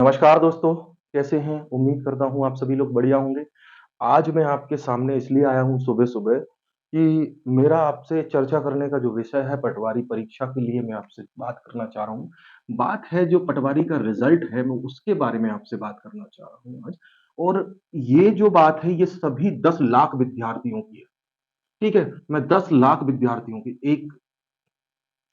नमस्कार दोस्तों, कैसे हैं? उम्मीद करता हूँ आप सभी लोग बढ़िया होंगे। आज मैं आपके सामने इसलिए आया हूँ सुबह-सुबह कि मेरा आपसे चर्चा करने का जो विषय है पटवारी परीक्षा के लिए मैं आपसे बात करना चाह रहा हूँ। बात है जो पटवारी का रिज़ल्ट है मैं उसके बारे में आपसे बात करना चाह रहा हूँ आज। और ये जो बात है ये सभी 10 लाख विद्यार्थियों की है, ठीक है? मैं 10 लाख विद्यार्थियों की एक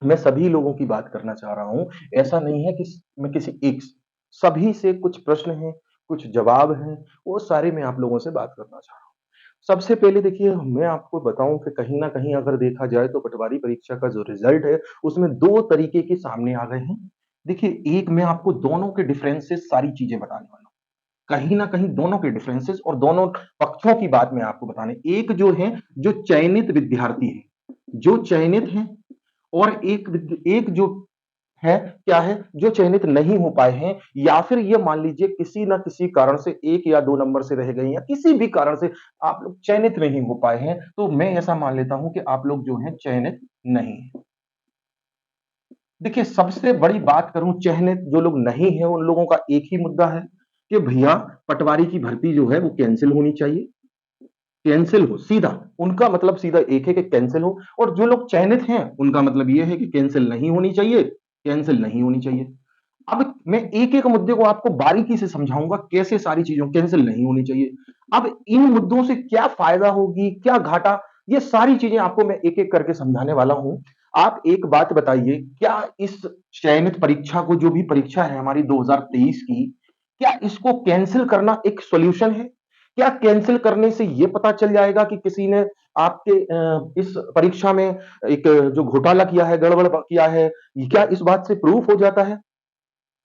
मैं सभी लोगों की बात करना चाह रहा हूँ। ऐसा नहीं है कि मैं किसी एक से, सभी से कुछ प्रश्न हैं, कुछ जवाब हैं, वो सारे मैं आप लोगों से बात करना चाह रहा हूँ। सबसे पहले देखिए मैं आपको बताऊँ कि कहीं न कहीं अगर देखा जाए तो पटवारी परीक्षा का जो रिज़ल्ट है, उसमें 2 तरीके के सामने आ गए हैं। देखिए, एक मैं आपको दोनों के डिफरेंसेस सारी चीज़ें बताने वाला हूँ। कहीं न कहीं दोनों के डिफरेंसेस और दोनों पक्षों की बात मैं आपको बताने एक जो है, जो चयनित विद्यार्थी हैं, जो चयनित हैं और एक जो है, क्या है? जो चयनित नहीं हो पाए हैं या फिर ये मान लीजिए किसी न किसी कारण से 1 या 2 नंबर से रह गए या किसी भी कारण से आप लोग चयनित नहीं हो पाए हैं, तो मैं ऐसा मान लेता हूँ कि आप लोग जो हैं चयनित नहीं हैं। देखिए, सबसे बड़ी बात करूँ चयनित जो लोग नहीं हैं, उन लोगों का एक ही मुद्दा है कि भैया पटवारी की भर्ती जो है वो कैंसल होनी चाहिए। कैंसल हो, सीधा। उनका मतलब सीधा एक है कि कैंसल हो और जो लोग चयनित हैं, उनका मतलब ये है कि कैंसल नहीं होनी चाहिए, कैंसल नहीं होनी चाहिए। अब मैं एक-एक मुद्दे को आपको बारीकी से समझाऊँगा, कैसे सारी चीज़ों कैंसल नहीं होनी चाहिए। अब इन मुद्दों से क्या फ़ायदा होगी, क्या घाटा, ये सारी चीज़ें आपको मैं एक-एक करके समझाने वाला हूँ। आप एक बात बताइए, क्या इस चयनित परीक्षा को जो भी परीक्षा है हमारी 2023 की, क्या इसको कैंसल करना एक सॉल्यूशन है? क्या कैंसल करने से ये पता चल जाएगा कि किसी ने आपके इस परीक्षा में एक जो घोटाला किया है, गड़बड़ किया है, क्या इस बात से प्रूफ हो जाता है?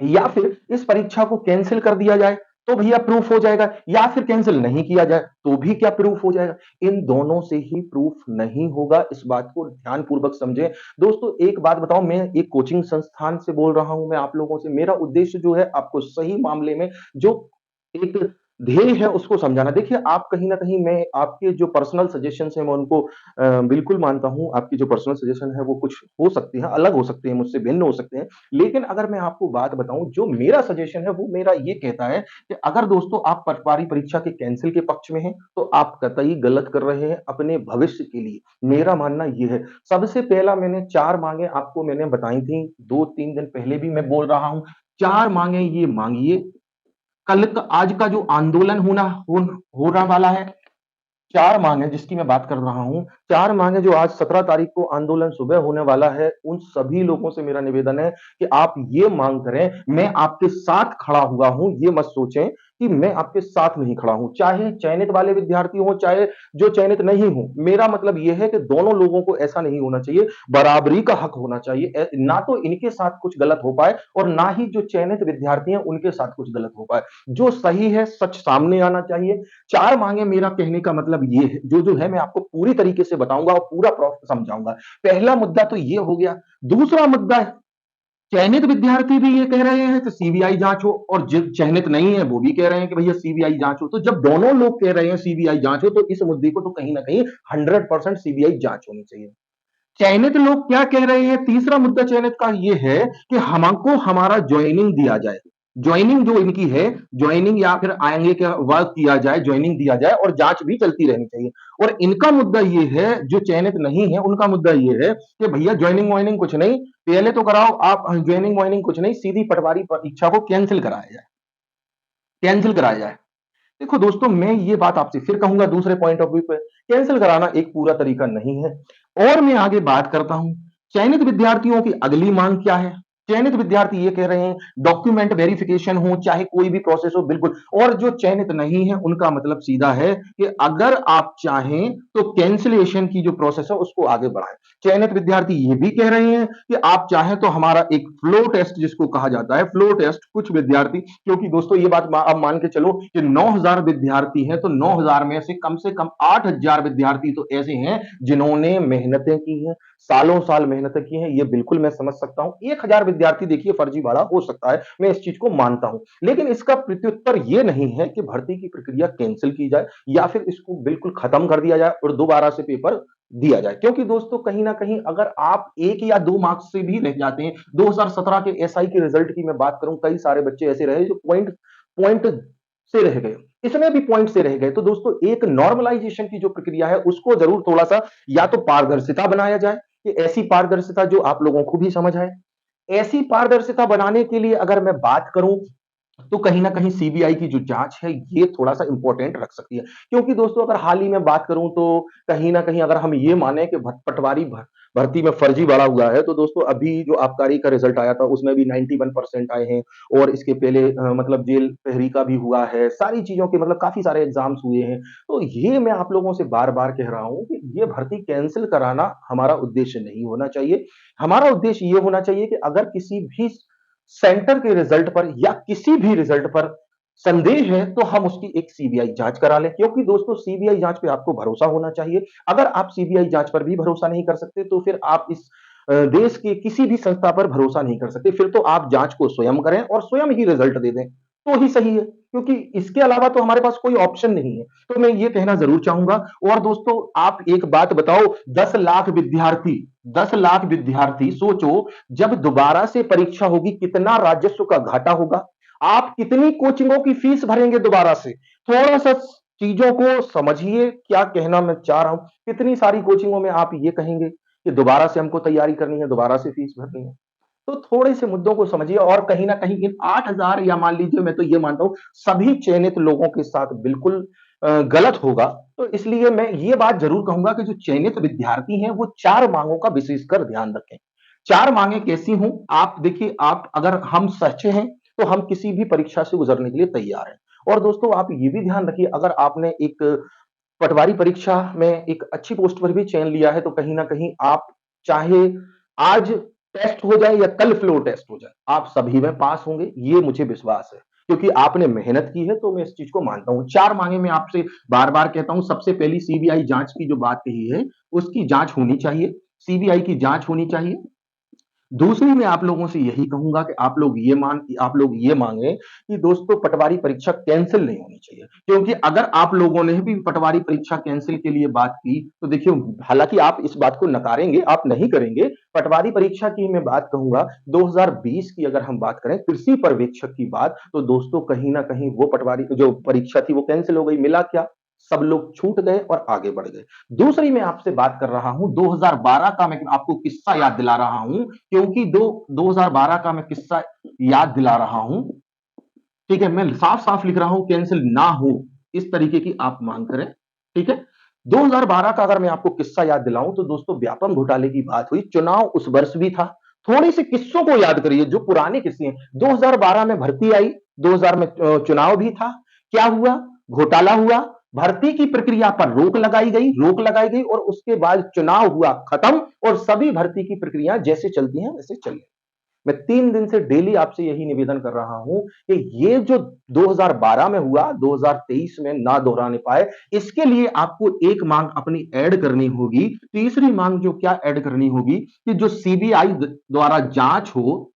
या फिर इस परीक्षा को कैंसल कर दिया जाए, तो भैया प्रूफ हो जाएगा या फिर कैंसल नहीं किया जाए, तो भी क्या प्रूफ हो जाएगा? इन दोनों से ही प्रूफ नहीं होगा, इस बात को ध्यानपूर्वक समझें। दोस्तों एक बात बताऊँ मैं एक कोचिंग संस्थान से बोल रहा हूँ मैं आप लोगों से, मेरा उद्देश्य जो है आपको सही मामले में जो एक ध्येय है उसको समझाना। देखिए आप कहीं न कहीं मैं आपके जो पर्सनल सजेशंस हैं मैं उनको बिल्कुल मानता हूँ, आपकी जो पर्सनल सजेशन है वो कुछ हो सकती है, अलग हो सकते हैं, मुझसे भिन्न हो सकते हैं। लेकिन अगर मैं आपको बात बताऊँ, जो मेरा सजेशन है, वो मेरा ये कहता है कि अगर दोस्तों आप पटवारी परीक्षा के कैंसल के पक्ष में हैं, तो आप कतई गलत कर रहे हैं अपने भविष्य के लिए। मेरा मानना ये है। सबसे पहला मैंने 4 माँगें आपको मैंने बताई थी, 2-3 दिन पहले भी मैं बोल रहा हूँ। 4 माँगें ये माँगिए, कल का आज का जो आंदोलन होना वाला है 4 माँग जिसकी मैं बात कर रहा हूँ, 4 माँग जो आज 17 तारीख को आंदोलन सुबह होने वाला है, उन सभी लोगों से मेरा निवेदन है कि आप ये माँग करें, मैं आपके साथ खड़ा हुआ हूँ, ये मत सोचें कि मैं आपके साथ नहीं खड़ा हूँ। चाहे चयनित वाले विद्यार्थी हों, चाहे जो चयनित नहीं हों, मेरा मतलब ये है कि दोनों लोगों को ऐसा नहीं होना चाहिए, बराबरी का हक होना चाहिए। ना तो इनके साथ कुछ गलत हो पाए और ना ही जो चयनित विद्यार्थी हैं, उनके साथ कुछ गलत हो पाए। जो सही है, सच सामने आना चाहिए। 4 माँगे मेरा कहने का मतलब ये है जो है मैं आपको पूरी तरीके से बताऊँगा और पूरा समझाऊँगा। पहला मुद्दा तो ये हो गया। दूसरा मुद्दा चयनित विद्यार्थी भी ये कह रहे हैं कि सीबीआई जाँच हो और जो चयनित नहीं है वो भी कह रहे हैं कि भैया सीबीआई जाँच हो। तो जब दोनों लोग कह रहे हैं सीबीआई जाँच हो तो इस मुद्दे को तो कहीं न कहीं 100% सीबीआई जाँच होनी चाहिए। चयनित लोग क्या कह रहे हैं? तीसरा मुद्दा चयनित का ये है कि हमको हमारा जॉइनिंग दिया जाए। जॉइनिंग जो इनकी है, जॉइनिंग या फिर आएँगे क्या वर्क किया जाए, जॉइनिंग दिया जाए और जाँच भी चलती रहनी चाहिए। और इनका मुद्दा ये है, जो चयनित नहीं है, उनका मुद्दा ये है कि भैया जॉइनिंग-वॉइनिंग कुछ नहीं, पहले तो कराओ आप जॉइनिंग-वॉइनिंग कुछ नहीं, सीधी पटवारी परीक्षा को कैंसल कराया जाए, कैंसल कराया जाए। देखो दोस्तों, मैं ये बात आपसे फिर कहूँगा दूसरे पॉइंट ऑफ व्यू पे, कैंसल कराना एक पूरा तरीका नहीं है। और मैं आगे बात करता हूँ, चयनित विद्यार्थियों की अगली माँग क्या है? चयनित विद्यार्थी ये कह रहे हैं, डॉक्यूमेंट वेरिफिकेशन हो, चाहे कोई भी प्रोसेस हो, बिल्कुल। और जो चयनित नहीं है, उनका मतलब सीधा है कि अगर आप चाहें, तो कैंसलेशन की जो प्रोसेस है, उसको आगे बढ़ाएँ। चयनित विद्यार्थी ये भी कह रहे हैं कि आप चाहें तो हमारा एक फ्लो टेस्ट जिसको कहा जाता है, फ्लो टेस्ट कुछ विद्यार्थी क्योंकि दोस्तों ये बात आप मान के चलो कि 9000 विद्यार्थी हैं तो 9000 में से कम 8000 विद्यार्थी तो ऐसे हैं जिन्होंने मेहनतें की हैं, सालों साल मेहनतें की हैं, ये बिल्कुल मैं समझ सकता हूँ। 1000 विद्यार्थी देखिए फर्जीवाड़ा हो सकता है, मैं इस चीज़ को मानता हूँ। लेकिन इसका प्रत्युत्तर ये नहीं है कि भर्ती की प्रक्रिया कैंसल की जाए या फिर इसको बिल्कुल खत्म कर दिया जाए और दोबारा से पेपर दिया जाए। क्योंकि दोस्तों कहीं न कहीं अगर आप 1 या 2 मार्क्स से भी रह जाते हैं, 2017 के एसआई के रिजल्ट की मैं बात करूँ, कई सारे बच्चे ऐसे रहे जो पॉइंट पॉइंट से रह गए। इसमें भी पॉइंट से रह गए। तो दोस्तों एक नॉर्मलाइजेशन की जो प्रक्रिया है उसको ज़रूर थोड़ा-सा या तो पारदर्शिता बनाया जाए, कि ऐसी पारदर्शिता जो आप लोगों को भी समझ आए। ऐसी पारदर्शिता बनाने के लिए अगर मैं बात करूँ तो कहीं न कहीं सीबीआई की जो जाँच है, ये थोड़ा-सा इम्पोर्टेंट रख सकती है। क्योंकि दोस्तों अगर हाल ही में बात करूँ तो कहीं न कहीं अगर हम ये माने कि पटवारी भर्ती में फर्जीवाड़ा हुआ है, तो दोस्तों अभी जो आबकारी का रिज़ल्ट आया था, उसमें भी 91% आए हैं और इसके पहले मतलब जेल प्रहरी का भी हुआ है। सारी चीज़ों के मतलब काफ़ी सारे एग्ज़ाम्स हुए हैं। तो ये मैं आप लोगों से बार-बार कह रहा हूँ कि ये भर्ती कैंसल कराना हमारा उद्देश्य नहीं होना चाहिए। हमारा उद्देश्य ये होना चाहिए कि अगर किसी भी सेंटर के रिजल्ट पर या किसी भी रिजल्ट पर संदेह है तो हम उसकी एक सीबीआई जांच करा लें, क्योंकि दोस्तों सीबीआई जांच पे आपको भरोसा होना चाहिए। अगर आप सीबीआई जांच पर भी भरोसा नहीं कर सकते तो फिर आप इस देश के किसी भी संस्था पर भरोसा नहीं कर सकते। फिर तो आप जांच को स्वयं करें और स्वयं ही रिजल्ट दे दें, तो ही सही है, क्योंकि इसके अलावा तो हमारे पास कोई ऑप्शन नहीं है। तो मैं ये कहना जरूर चाहूंगा। और दोस्तों आप एक बात बताओ, 10 लाख विद्यार्थी सोचो, जब दोबारा से परीक्षा होगी कितना राजस्व का घाटा होगा। आप कितनी कोचिंगों की फीस भरेंगे दोबारा से? थोड़ा सा चीजों को समझिए, क्या कहना मैं चाह रहा हूं। कितनी सारी कोचिंगों में आप ये कहेंगे कि दोबारा से हमको तैयारी करनी है, दोबारा से फीस भरनी है। तो थोड़े से मुद्दों को समझिए और कहीं न कहीं इन 8,000 या मान लीजिए, मैं तो ये मानता हूँ सभी चयनित लोगों के साथ बिल्कुल गलत होगा। तो इसलिए मैं ये बात ज़रूर कहूँगा कि जो चयनित विद्यार्थी हैं वो 4 माँगों का विशेषकर ध्यान रखें। 4 माँगें कैसी हों? आप देखिए, आप अगर हम सच्चे हैं तो हम किसी भी परीक्षा से गुज़रने के लिए तैयार हैं। और दोस्तों आप ये भी ध्यान रखिए, अगर आपने एक पटवारी परीक्षा में एक अच्छी पोस्ट पर भी चयन लिया है तो कहीं न कहीं आप चाहे आज टेस्ट हो जाए या कल फ्लोर टेस्ट हो जाए, आप सभी में पास होंगे, ये मुझे विश्वास है। क्योंकि आपने मेहनत की है तो मैं इस चीज़ को मानता हूँ। 4 माँगे मैं आपसे बार-बार कहता हूँ, सबसे पहली सीबीआई जाँच की जो बात कही है, उसकी जाँच होनी चाहिए, सीबीआई की जाँच होनी चाहिए। दूसरी मैं आप लोगों से यही कहूँगा कि आप लोग ये माँगे कि दोस्तों पटवारी परीक्षा कैंसल नहीं होनी चाहिए। क्योंकि अगर आप लोगों ने भी पटवारी परीक्षा कैंसल के लिए बात की, तो देखिए हालाँकि आप इस बात को नकारेंगे, आप नहीं करेंगे। पटवारी परीक्षा की मैं बात कहूँगा, 2020 की अगर हम बात करें कृषि पर्यवेक्षक की बात, तो दोस्तों कहीं न कहीं वो पटवारी जो परीक्षा थी वो कैंसल हो गई। मिला क्या? सब लोग छूट गए और आगे बढ़ गए। दूसरी मैं आपसे बात कर रहा हूँ 2012 का, मैं आपको किस्सा याद दिला रहा हूँ, क्योंकि 2012 का मैं किस्सा याद दिला रहा हूँ। ठीक है, मैं साफ-साफ लिख रहा हूँ, कैंसल ना हो, इस तरीके की आप मांग करें। ठीक है? 2012 का अगर मैं आपको किस्सा याद दिलाऊँ तो दोस्तों व्यापम घोटाले की बात हुई, चुनाव उस वर्ष भी था। थोड़े से किस्सों को याद करिए जो पुराने किस्से हैं। 2012 में भर्ती आई, 2000 में चुनाव भी था। क्या हुआ? घोटाला हुआ, भर्ती की प्रक्रिया पर रोक लगाई गई और उसके बाद चुनाव हुआ खत्म और सभी भर्ती की प्रक्रिया जैसे चलती हैं वैसे चली। मैं 3 दिन से डेली आपसे यही निवेदन कर रहा हूं कि ये जो 2012 में हुआ, 2023 में ना दोहराने पाए, इसके लिए आपको एक मांग अपनी ऐड करनी होगी। तीसरी मांग जो क्या ऐड करनी होगी कि जो सीबीआई द्वारा जांच हो,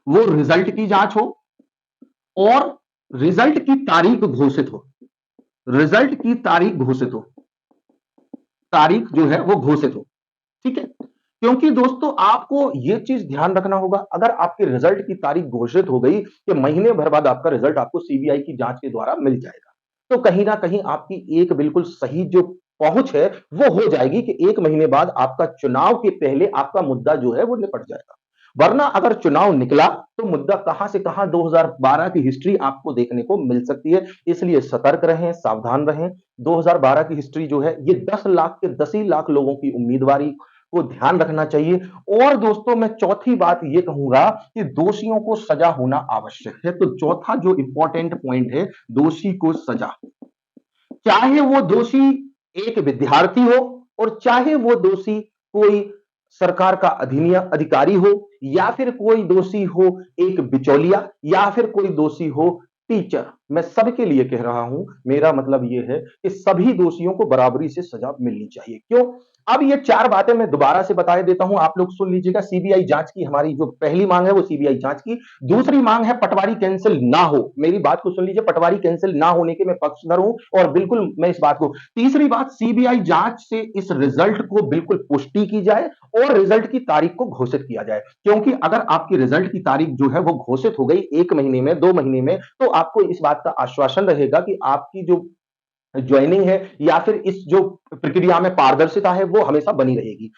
वो रिजल्ट की जांच हो और रिजल्ट की तारीख घोषित हो। रिजल्ट की तारीख जो है वो घोषित हो। ठीक है? क्योंकि दोस्तों आपको ये चीज ध्यान रखना होगा, अगर आपके रिजल्ट की तारीख घोषित हो गई कि महीने भर बाद आपका रिजल्ट आपको सीबीआई की जांच के द्वारा मिल जाएगा, तो कहीं ना कहीं आपकी एक बिल्कुल सही जो पहुंच है वो हो जाएगी कि 1 महीने बाद आपका चुनाव के पहले आपका मुद्दा जो है वो निपट जाएगा। वरना अगर चुनाव निकला तो मुद्दा कहां से कहां 2012 की हिस्ट्री आपको देखने को मिल सकती है। इसलिए सतर्क रहें, सावधान रहें। 2012 की हिस्ट्री जो है ये 10 लाख के 10 ही लाख लोगों की उम्मीदवारी को ध्यान रखना चाहिए। और दोस्तों मैं चौथी बात ये कहूंगा कि दोषियों को सजा होना आवश्यक है। तो चौथा जो इंपॉर्टेंट पॉइंट है, दोषी को सजा। चाहे वो दोषी एक विद्यार्थी हो और चाहे वो दोषी कोई सरकार का अधिकारी हो या फिर कोई दोषी हो एक बिचौलिया या फिर कोई दोषी हो टीचर, मैं सबके लिए कह रहा हूं। मेरा मतलब यह है कि सभी दोषियों को बराबरी से सजा मिलनी चाहिए। क्यों? अब ये 4 बातें मैं दोबारा से बता देता हूँ, आप लोग सुन लीजिएगा। सीबीआई जाँच की हमारी जो पहली माँग है वो सीबीआई जाँच की, दूसरी माँग है पटवारी कैंसल ना हो। मेरी बात को सुन लीजिए, पटवारी कैंसल ना होने के मैं पक्षधर हूँ और बिल्कुल मैं इस बात को तीसरी बात सीबीआई जाँच से इस रिजल्ट को बिल्कुल पुष्टि की जाए और रिजल्ट की तारीख को घोषित किया जाए। क्योंकि अगर आपकी रिजल्ट की तारीख जो है वो घोषित हो गई 1 महीने में, 2 महीने में, तो आपको इस बात का आश्वासन रहेगा कि आपकी जो जॉइनिंग है या फिर इस जो प्रक्रिया में पारदर्शिता है वो हमेशा बनी रहेगी।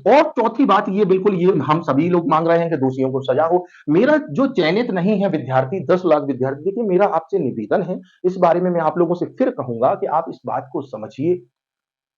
और चौथी बात ये बिल्कुल ये हम सभी लोग मांग रहे हैं कि दोषियों को सजा हो। मेरा जो चयनित नहीं है विद्यार्थी 10 लाख विद्यार्थी, देखिए मेरा आपसे निवेदन है, इस बारे में मैं आप लोगों से फिर कहूंगा कि आप इस बात को समझिए।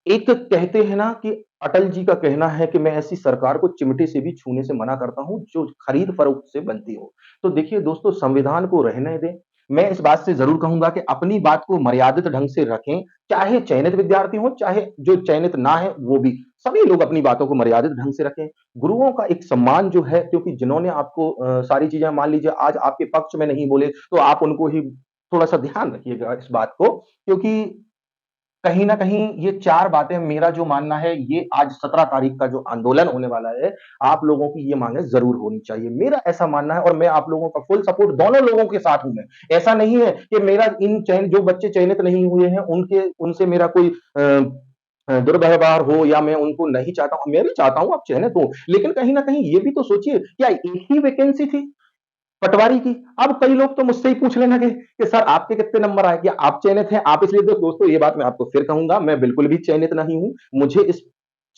एक कहते हैं ना कि अटल जी का कहना है कि मैं ऐसी सरकार को चिमटे से भी छूने से मना करता हूं जो खरीद फरोख्त से बनती हो। तो देखिए दोस्तों, संविधान को रहने दें। मैं इस बात से जरूर कहूंगा कि अपनी बात को मर्यादित ढंग से रखें, चाहे चयनित विद्यार्थी हो चाहे जो चयनित ना है वो भी, सभी लोग अपनी बातों को मर्यादित ढंग से रखें। गुरुओं का एक सम्मान जो है, क्योंकि जिन्होंने आपको सारी चीजें, मान लीजिए आज आपके पक्ष में नहीं बोले तो आप उनको ही थोड़ा सा ध्यान रखिएगा इस बात को, क्योंकि कहीं न कहीं ये 4 बातें, मेरा जो मानना है, ये आज 17 तारीख का जो आंदोलन होने वाला है, आप लोगों की ये माँगें ज़रूर होनी चाहिए। मेरा ऐसा मानना है और मैं आप लोगों का फुल सपोर्ट, दोनों लोगों के साथ हूँ मैं। ऐसा नहीं है कि मेरा इन चयन जो बच्चे चयनित नहीं हुए हैं, उनसे मेरा कोई दुर्व्यवहार हो या मैं उनको नहीं चाहता हूँ। मैं भी चाहता हूँ आप चयनित हो, लेकिन कहीं न कहीं ये भी तो सोचिए, क्या एक ही वैकेंसी थी? पटवारी की। अब कई लोग तो मुझसे ही पूछने लगे कि सर आपके कितने नंबर आए? क्या आप चयनित हैं? आप इसलिए, तो दोस्तों ये बात मैं आपको फिर कहूँगा, मैं बिल्कुल भी चयनित नहीं हूँ। मुझे इस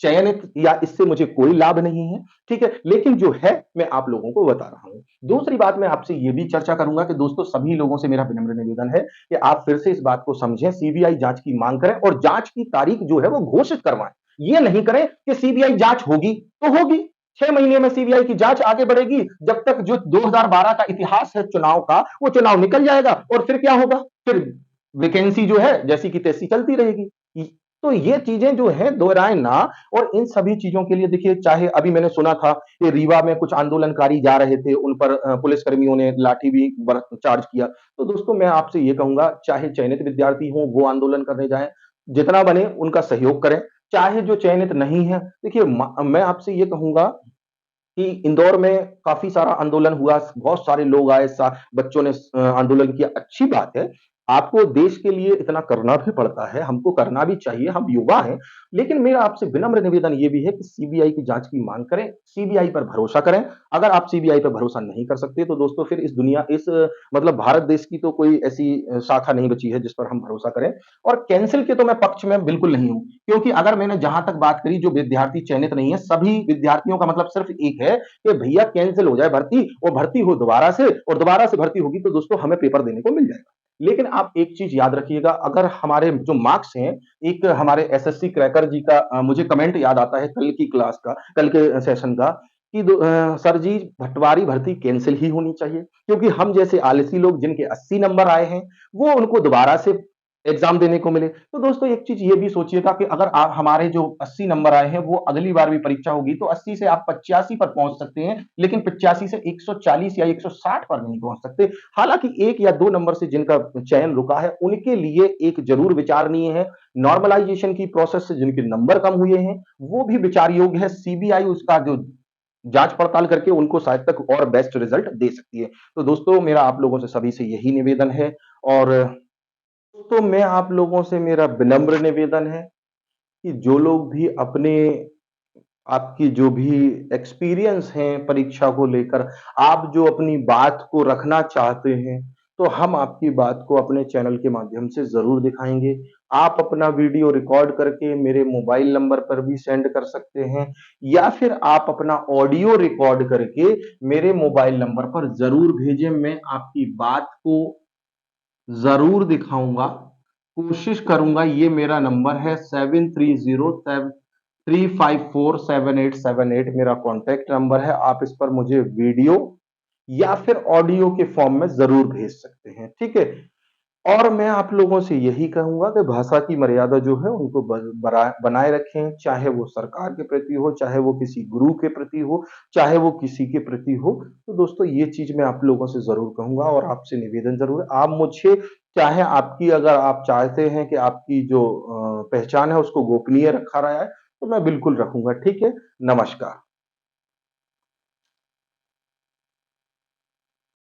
चयनित या इससे मुझे कोई लाभ नहीं है, ठीक है? लेकिन जो है मैं आप लोगों को बता रहा हूँ। दूसरी बात मैं आपसे ये भी चर्चा करूँगा कि दोस्तों सभी लोगों से मेरा विनम्र निवेदन है कि आप फिर से इस बात को समझें, सीबीआई जाँच की माँग करें और जाँच की तारीख जो है वो घोषित करवाएँ। ये नहीं करें कि सीबीआई जाँच होगी, तो होगी। 6 महीने में सीबीआई की जांच आगे बढ़ेगी, जब तक जो 2012 का इतिहास है चुनाव का, वो चुनाव निकल जाएगा और फिर क्या होगा? फिर वैकेंसी जो है जैसी की तैसी चलती रहेगी। तो ये चीजें जो है दोहराए ना। और इन सभी चीजों के लिए देखिए, चाहे अभी मैंने सुना था कि रीवा में कुछ आंदोलनकारी जा रहे थे, उन पर पुलिस कर्मियों ने लाठी भी चार्ज किया। तो दोस्तों मैं आपसे ये कहूंगा, चाहे चयनित विद्यार्थी हो वो आंदोलन करने जाए, जितना बने उनका सहयोग करें। चाहे जो चयनित नहीं है, देखिए मैं आपसे ये कहूंगा कि इंदौर में काफ़ी सारा आंदोलन हुआ, बहुत सारे लोग आए, सा बच्चों ने आंदोलन किया, अच्छी बात है। आपको देश के लिए इतना करना भी पड़ता है, हमको करना भी चाहिए, हम युवा हैं। लेकिन मेरा आपसे विनम्र निवेदन ये भी है कि सीबीआई की जाँच की माँग करें, सीबीआई पर भरोसा करें। अगर आप सीबीआई पर भरोसा नहीं कर सकते, तो दोस्तों फिर मतलब भारत देश की तो कोई ऐसी शाखा नहीं बची है जिस पर हम भरोसा करें। और कैंसल के तो मैं पक्ष में बिल्कुल नहीं हूँ। क्योंकि अगर मैंने जहां तक बात करी, जो विद्यार्थी चयनित नहीं है, सभी विद्यार्थियों का मतलब सिर्फ एक है कि भैया कैंसिल हो जाए भर्ती और भर्ती हो दोबारा से, और दोबारा से भर्ती होगी तो दोस्तों हमें पेपर देने को मिल जाएगा। लेकिन आप एक चीज याद रखिएगा, अगर हमारे जो मार्क्स हैं, एक हमारे एसएससी क्रैकर जी का मुझे कमेंट याद आता है कल की क्लास का, कल के सेशन का, कि सर जी पटवारी भर्ती कैंसिल ही होनी चाहिए, क्योंकि हम जैसे आलसी लोग जिनके 80 नंबर आए हैं, वो उनको दोबारा से एग्जाम देने को मिले। तो दोस्तों एक चीज ये भी सोचिएगा कि अगर आप, हमारे जो 80 नंबर आए हैं, वो अगली बार भी परीक्षा होगी तो 80 से आप 85 पर पहुंच सकते हैं, लेकिन 85 से 140 या 160 पर नहीं पहुंच सकते। हालांकि 1 या 2 नंबर से जिनका चयन रुका है, उनके लिए एक जरूर विचारणीय है। नॉर्मलाइजेशन की प्रोसेस से जिनके नंबर कम हुए हैं, वो भी विचार योग्य है। सीबीआई उसका जो जांच पड़ताल करके उनको शायद तक और बेस्ट रिजल्ट दे सकती है। तो दोस्तों मेरा आप लोगों से सभी से यही निवेदन है। और तो मैं आप लोगों से, मेरा विनम्र निवेदन है कि जो लोग भी अपने, आपकी जो भी एक्सपीरियंस हैं परीक्षा को लेकर, आप जो अपनी बात को रखना चाहते हैं, तो हम आपकी बात को अपने चैनल के माध्यम से ज़रूर दिखाएँगे। आप अपना वीडियो रिकॉर्ड करके मेरे मोबाइल नंबर पर भी सेंड कर सकते हैं, या फिर आप अपना ऑडियो रिकॉर्ड करके मेरे मोबाइल नंबर पर ज़रूर भेजें। मैं आपकी बात को ज़रूर दिखाऊँगा, कोशिश करूँगा। ये मेरा नंबर है 7307354788 मेरा कॉन्टैक्ट नंबर है। आप इस पर मुझे वीडियो या फिर ऑडियो के फॉर्म में ज़रूर भेज सकते हैं, ठीक है? और मैं आप लोगों से यही कहूँगा कि भाषा की मर्यादा जो है उनको बनाए रखें, चाहे वो सरकार के प्रति हो, चाहे वो किसी गुरु के प्रति हो, चाहे वो किसी के प्रति हो। तो दोस्तों ये चीज़ मैं आप लोगों से ज़रूर कहूँगा और आपसे निवेदन ज़रूर है, आप मुझे, चाहे आपकी, अगर आप चाहते हैं कि आपकी जो पहचान है उसको गोपनीय रखा रहा है, तो मैं बिल्कुल रखूँगा, ठीक है? नमस्कार।